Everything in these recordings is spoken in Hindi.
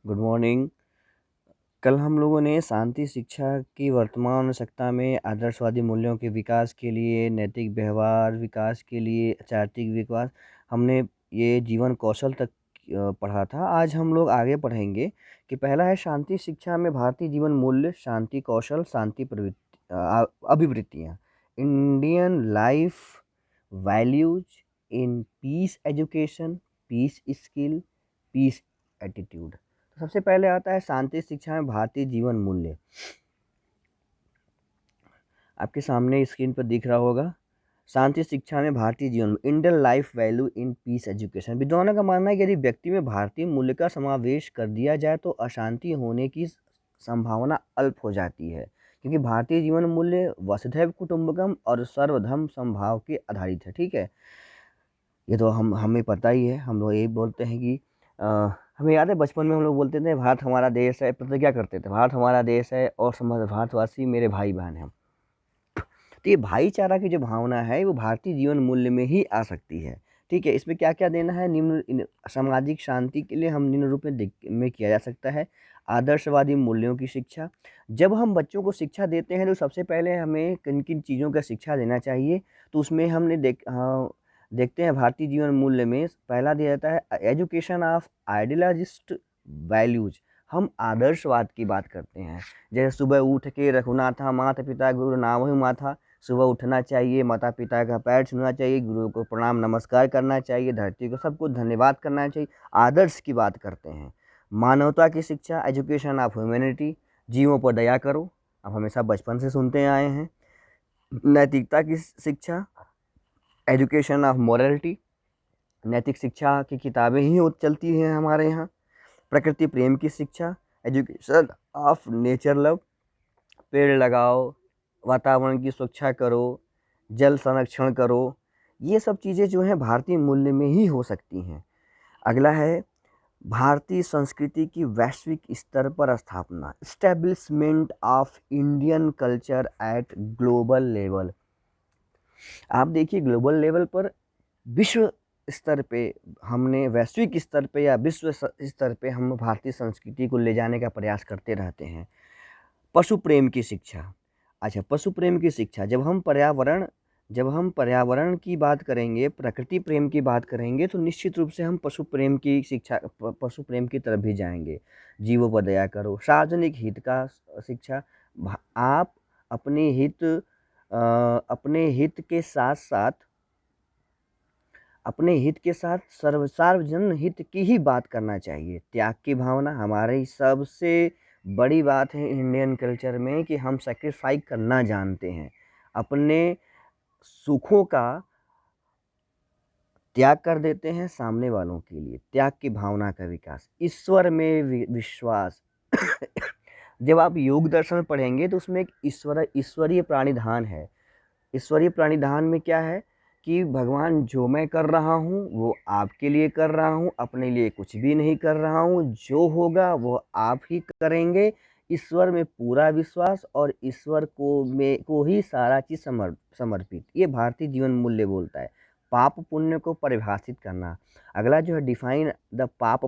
Good morning. कल हम लोगों ने शांति शिक्षा की वर्तमान आवश्यकता में आदर्शवादी मूल्यों के विकास के लिए, नैतिक व्यवहार विकास के लिए, चारित्रिक विकास, हमने ये जीवन कौशल तक पढ़ा था। आज हम लोग आगे पढ़ेंगे कि पहला है शांति शिक्षा में भारतीय जीवन मूल्य, शांति कौशल, शांति अभिवृत्तियाँ, Indian life values in peace education, peace skill, peace attitude. सबसे पहले आता है शांति शिक्षा में भारतीय जीवन मूल्य। आपके सामने स्क्रीन पर दिख रहा होगा, शांति शिक्षा में भारतीय जीवन, Indian life value in peace education. विद्वानों का मानना है कि यदि व्यक्ति में भारतीय मूल्य का समावेश कर दिया जाए तो अशांति होने की संभावना अल्प हो जाती है, क्योंकि भारतीय जीवन मूल्य वसुधैव कुटुंबकम और सर्वधर्म समभाव के आधारित है। ठीक है, ये तो हमें पता ही है। हम लोग यही बोलते हैं कि हमें याद है बचपन में हम लोग बोलते थे भारत हमारा देश है, प्रतिज्ञा करते थे भारत हमारा देश है और समस्त भारतवासी मेरे भाई बहन हैं। तो ये भाईचारा की जो भावना है वो भारतीय जीवन मूल्य में ही आ सकती है। ठीक है, इसमें क्या क्या देना है? निम्न सामाजिक शांति के लिए हम निम्न रूप में किया जा सकता है आदर्शवादी मूल्यों की शिक्षा। जब हम बच्चों को शिक्षा देते हैं तो सबसे पहले हमें किन किन चीज़ों का शिक्षा देना चाहिए, तो उसमें हमने देखते हैं भारतीय जीवन मूल्य में पहला दिया जाता है एजुकेशन ऑफ आइडियलिस्ट वैल्यूज। हम आदर्शवाद की बात करते हैं, जैसे सुबह उठ के रखना था माता पिता गुरु नाम ही माथा। सुबह उठना चाहिए, माता पिता का पैर छूना चाहिए, गुरु को प्रणाम नमस्कार करना चाहिए, धरती को सबको धन्यवाद करना चाहिए। आदर्श की बात करते हैं। मानवता की शिक्षा, एजुकेशन ऑफ ह्यूमैनिटी, जीवों पर दया करो, अब हमेशा बचपन से सुनते आए हैं। नैतिकता की शिक्षा, एजुकेशन ऑफ मॉरलिटी, नैतिक शिक्षा की किताबें ही चलती हैं हमारे यहाँ। प्रकृति प्रेम की शिक्षा, एजुकेशन ऑफ नेचर लव, पेड़ लगाओ, वातावरण की सुरक्षा करो, जल संरक्षण करो। ये सब चीज़ें जो हैं भारतीय मूल्य में ही हो सकती हैं। अगला है भारतीय संस्कृति की वैश्विक स्तर पर स्थापना, establishment of Indian culture eight global level. आप देखिए ग्लोबल लेवल पर, विश्व स्तर पे, हमने वैश्विक स्तर पे या विश्व स्तर पे हम भारतीय संस्कृति को ले जाने का प्रयास करते रहते हैं। पशु प्रेम की शिक्षा। अच्छा, पशु प्रेम की शिक्षा, जब हम पर्यावरण की बात करेंगे, प्रकृति प्रेम की बात करेंगे, तो निश्चित रूप से हम पशु प्रेम की शिक्षा, पशु प्रेम की तरफ भी जाएंगे। जीवों पर दया करो, सार्वजनिक हित का शिक्षा। आप अपने हित के साथ साथ सार्वजन हित की ही बात करना चाहिए। त्याग की भावना, हमारी सबसे बड़ी बात है इंडियन कल्चर में कि हम सेक्रीफाइस करना जानते हैं। अपने सुखों का त्याग कर देते हैं सामने वालों के लिए। त्याग की भावना का विकास, ईश्वर में विश्वास। जब आप योग दर्शन पढ़ेंगे तो उसमें एक ईश्वरीय प्राणिधान है। ईश्वरीय प्राणिधान में क्या है कि भगवान जो मैं कर रहा हूँ वो आपके लिए कर रहा हूँ, अपने लिए कुछ भी नहीं कर रहा हूँ, जो होगा वो आप ही करेंगे। ईश्वर में पूरा विश्वास और ईश्वर को ही सारा चीज़ समर्पित। ये भारतीय जीवन मूल्य बोलता है। पाप पुण्य को परिभाषित करना। अगला जो है डिफाइन द पाप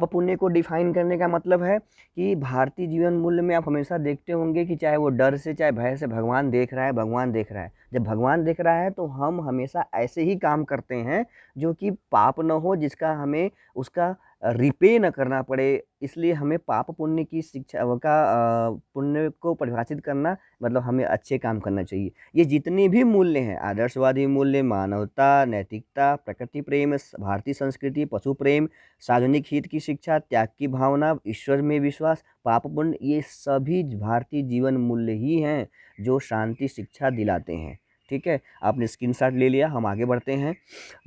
पुण्य को डिफाइन करने का मतलब है कि भारतीय जीवन मूल्य में आप हमेशा देखते होंगे कि चाहे वो डर से चाहे भय से, भगवान देख रहा है, भगवान देख रहा है। जब भगवान देख रहा है तो हम हमेशा ऐसे ही काम करते हैं जो कि पाप न हो, जिसका हमें उसका रिपे न करना पड़े। इसलिए हमें पाप पुण्य की शिक्षा पुण्य को परिभाषित करना मतलब हमें अच्छे काम करना चाहिए। ये जितने भी मूल्य हैं, आदर्शवादी मूल्य, मानवता, नैतिकता, प्रकृति प्रेम, भारतीय संस्कृति, पशु प्रेम, सार्वजनिक हित की शिक्षा, त्याग की भावना, ईश्वर में विश्वास, पाप पुण्य, ये सभी भारतीय जीवन मूल्य ही हैं जो शांति शिक्षा दिलाते हैं। ठीक है, आपने स्क्रीनशॉट ले लिया, हम आगे बढ़ते हैं।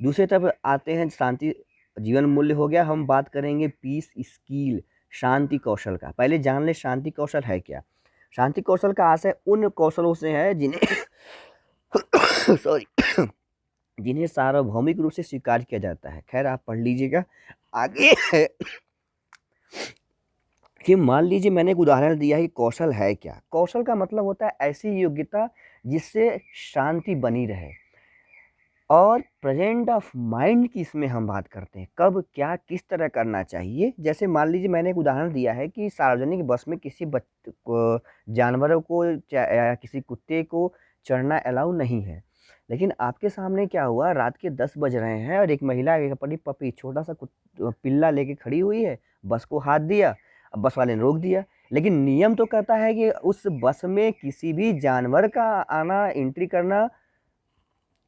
दूसरी तरफ आते हैं, शांति जीवन मूल्य हो गया, हम बात करेंगे पीस स्किल, शांति कौशल का। पहले जान ले शांति कौशल है क्या। शांति कौशल का आशय उन कौशलों से है जिन्हें सॉरी जिन्हें सार्वभौमिक रूप से स्वीकार किया जाता है। खैर, आप पढ़ लीजिएगा आगे है कि मान लीजिए मैंने एक उदाहरण दिया है कि कौशल है क्या। कौशल का मतलब होता है ऐसी योग्यता जिससे शांति बनी रहे और प्रेजेंट ऑफ माइंड की इसमें हम बात करते हैं, कब क्या किस तरह करना चाहिए। जैसे मान लीजिए मैंने एक उदाहरण दिया है कि सार्वजनिक बस में किसी जानवरों को या किसी कुत्ते को चढ़ना अलाउ नहीं है, लेकिन आपके सामने क्या हुआ, रात के 10 बज रहे हैं और एक महिला एक अपनी पपी छोटा सा पिल्ला लेके खड़ी हुई है, बस को हाथ दिया, अब बस वाले ने रोक दिया। लेकिन नियम तो कहता है कि उस बस में किसी भी जानवर का आना एंट्री करना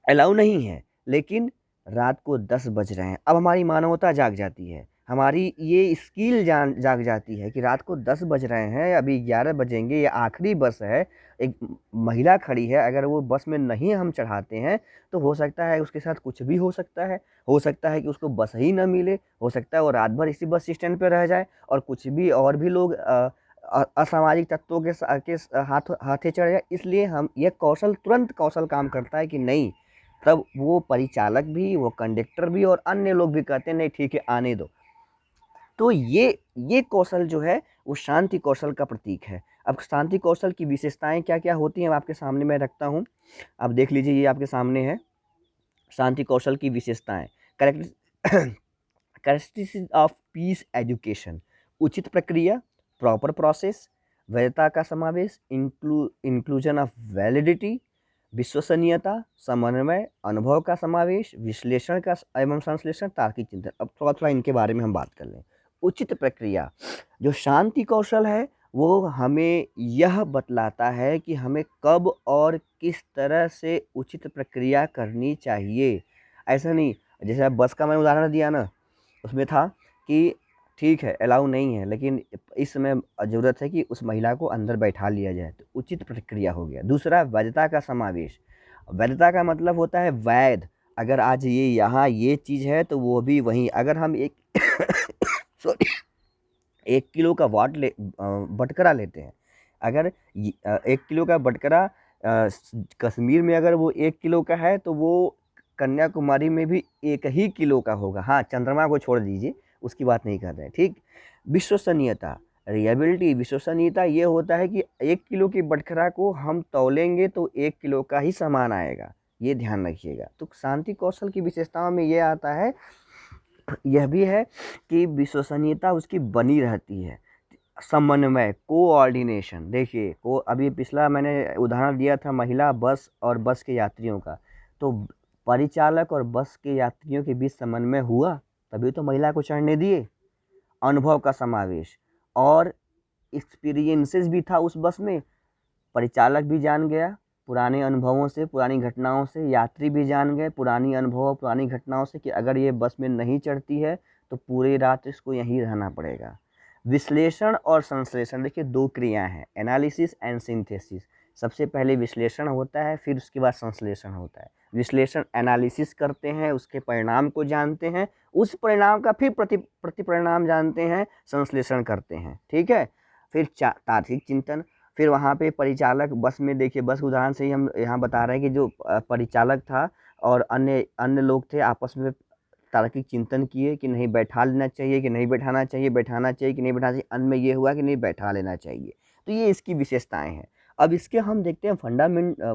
अलाउ नहीं है, लेकिन रात को 10 बज रहे हैं। अब हमारी मानवता जाग जाती है, हमारी ये स्किल जाग जाती है कि रात को 10 बज रहे हैं, अभी 11 बजेंगे, ये आखिरी बस है, एक महिला खड़ी है, अगर वो बस में नहीं हम चढ़ाते हैं तो हो सकता है उसके साथ कुछ भी हो सकता है। हो सकता है कि उसको बस ही ना मिले, हो सकता है वो रात भर इसी बस स्टैंड पे रह जाए और कुछ भी और भी लोग असामाजिक तत्वों के हाथे चढ़ जाए। इसलिए हम ये कौशल तुरंत कौशल काम करता है कि नहीं, तब वो परिचालक भी, वो कंडक्टर भी और अन्य लोग भी कहते हैं नहीं ठीक है आने दो। तो ये कौशल जो है वो शांति कौशल का प्रतीक है। अब शांति कौशल की विशेषताएं क्या क्या होती हैं आपके सामने मैं रखता हूँ, आप देख लीजिए, ये आपके सामने है शांति कौशल की विशेषताएं। कैरेक्टरिस्टिक्स ऑफ पीस एजुकेशन: उचित प्रक्रिया, प्रॉपर प्रोसेस, वैधता का समावेश, इंक्लूजन ऑफ वैलिडिटी, विश्वसनीयता, समन्वय, अनुभव का समावेश, विश्लेषण का एवं संश्लेषण, तार्किक चिंतन। अब थोड़ा थोड़ा इनके बारे में हम बात कर लें। उचित प्रक्रिया, जो शांति कौशल है वो हमें यह बतलाता है कि हमें कब और किस तरह से उचित प्रक्रिया करनी चाहिए। ऐसा नहीं, जैसे बस का मैंने उदाहरण दिया ना, उसमें था कि ठीक है अलाउ नहीं है, लेकिन इस समय ज़रूरत है कि उस महिला को अंदर बैठा लिया जाए, तो उचित प्रक्रिया हो गया। दूसरा, वैधता का समावेश। वैधता का मतलब होता है वैध, अगर आज ये यहाँ ये चीज़ है तो वो भी वहीं। अगर हम एक सॉरी 1 किलो का बटकरा लेते हैं, अगर 1 किलो का बटकरा कश्मीर में अगर वो 1 किलो का है तो वो कन्याकुमारी में भी 1 ही किलो का होगा। हाँ, चंद्रमा को छोड़ दीजिए, उसकी बात नहीं कर रहे हैं, ठीक। विश्वसनीयता, रिलायबिलिटी, विश्वसनीयता ये होता है कि 1 किलो की बटखरा को हम तौलेंगे तो 1 किलो का ही सामान आएगा, ये ध्यान रखिएगा। तो शांति कौशल की विशेषताओं में ये आता है, यह भी है कि विश्वसनीयता उसकी बनी रहती है। समन्वय, कोऑर्डिनेशन, देखिए को अभी पिछला मैंने उदाहरण दिया था महिला बस और बस के यात्रियों का, तो परिचालक और बस के यात्रियों के बीच समन्वय हुआ तभी तो महिला को चढ़ने दिए। अनुभव का समावेश और एक्सपीरियंसेस भी था उस बस में, परिचालक भी जान गया पुराने अनुभवों से, पुरानी घटनाओं से, यात्री भी जान गए पुरानी अनुभव पुरानी घटनाओं से कि अगर ये बस में नहीं चढ़ती है तो पूरी रात इसको यहीं रहना पड़ेगा। विश्लेषण और संश्लेषण, देखिए 2 क्रिया हैं, एनालिसिस एंड सिंथेसिस। सबसे पहले विश्लेषण होता है, फिर उसके बाद संश्लेषण होता है। विश्लेषण एनालिसिस करते हैं, उसके परिणाम को जानते हैं, उस परिणाम का फिर प्रति परिणाम जानते हैं, संश्लेषण करते हैं, ठीक है। फिर तार्किक चिंतन, फिर वहाँ पे परिचालक बस में, देखिए बस उदाहरण से ही हम यहाँ बता रहे हैं कि जो परिचालक था और अन्य अन्य लोग थे आपस में तार्किक चिंतन किए कि नहीं बैठा लेना चाहिए कि नहीं बैठाना चाहिए, बैठाना चाहिए कि नहीं बैठाना चाहिए, अंत में ये हुआ कि नहीं बैठा लेना चाहिए। तो ये इसकी विशेषताएं हैं। अब इसके हम देखते हैं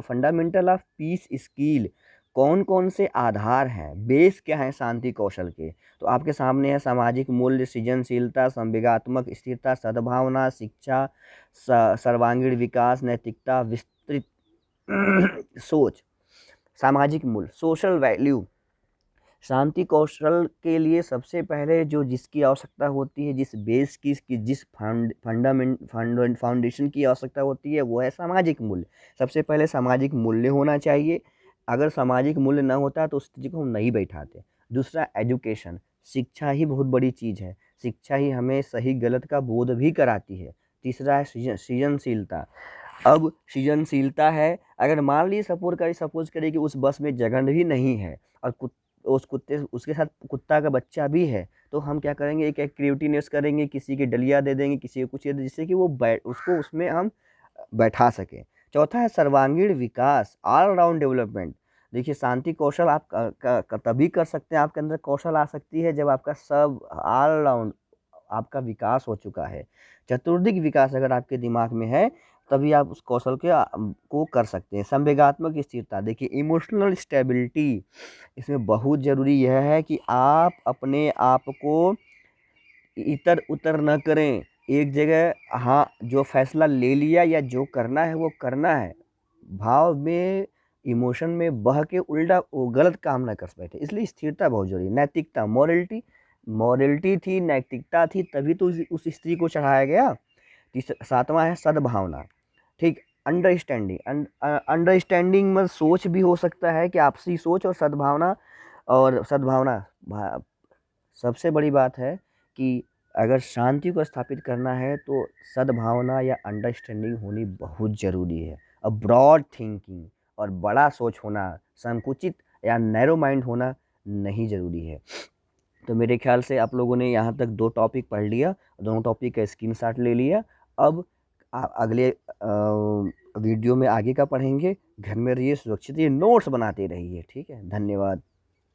फंडामेंटल ऑफ पीस स्किल, कौन कौन से आधार हैं, बेस क्या है शांति कौशल के। तो आपके सामने है सामाजिक मूल्य, सृजनशीलता, संवेगात्मक स्थिरता, सद्भावना, शिक्षा, सर्वांगीण विकास, नैतिकता, विस्तृत सोच। सामाजिक मूल्य, सोशल वैल्यू, शांति कौशल के लिए सबसे पहले जो जिसकी आवश्यकता होती है, जिस बेस की जिस फाउंडेशन की आवश्यकता होती है वो है सामाजिक मूल्य। सबसे पहले सामाजिक मूल्य होना चाहिए, अगर सामाजिक मूल्य ना होता तो उस चीज़ को हम नहीं बैठाते। दूसरा, एजुकेशन, शिक्षा ही बहुत बड़ी चीज़ है, शिक्षा ही हमें सही गलत का बोध भी कराती है। तीसरा है सृजनशीलता। अब सृजनशीलता है, अगर मान लीजिए सपोज करिए कि उस बस में जगह भी नहीं है और उस कुत्ते उसके साथ कुत्ता का बच्चा भी है, तो हम क्या करेंगे, एक एक्टिविटीनेस करेंगे, किसी की डलिया दे देंगे, किसी को कुछ दे, जिससे कि वो उसको उसमें हम बैठा सकें। चौथा है सर्वांगीण विकास, ऑल राउंड डेवलपमेंट। देखिए शांति कौशल आप तभी कर सकते हैं, आपके अंदर कौशल आ सकती है जब आपका सब ऑल राउंड आपका विकास हो चुका है। चतुर्दिक विकास अगर आपके दिमाग में है तभी आप उस कौशल के को कर सकते हैं। संवेगात्मक स्थिरता, देखिए इमोशनल स्टेबिलिटी, इसमें बहुत ज़रूरी यह है कि आप अपने आप को इतर उतर न करें एक जगह। हाँ, जो फैसला ले लिया या जो करना है वो करना है, भाव में इमोशन में बह के उल्टा वो गलत काम ना कर बैठे, इसलिए स्थिरता बहुत जरूरी है। नैतिकता, मॉरलिटी, मॉरलिटी थी, नैतिकता थी, तभी तो उस स्त्री को चढ़ाया गया। सातवां है सद्भावना, ठीक। अंडरस्टैंडिंग, अंडरस्टैंडिंग में सोच भी हो सकता है कि आपसी सोच और सद्भावना। और सद्भावना सबसे बड़ी बात है कि अगर शांति को स्थापित करना है तो सद्भावना या अंडरस्टैंडिंग होनी बहुत ज़रूरी है। अब ब्रॉड थिंकिंग और बड़ा सोच होना, संकुचित या नैरो माइंड होना नहीं ज़रूरी है। तो मेरे ख्याल से आप लोगों ने यहाँ तक 2 टॉपिक पढ़ लिया, दोनों टॉपिक का स्क्रीनशॉट ले लिया। अब अगले वीडियो में आगे का पढ़ेंगे। घर में रहिए, सुरक्षित रहिए, नोट्स बनाते रहिए, ठीक है? धन्यवाद।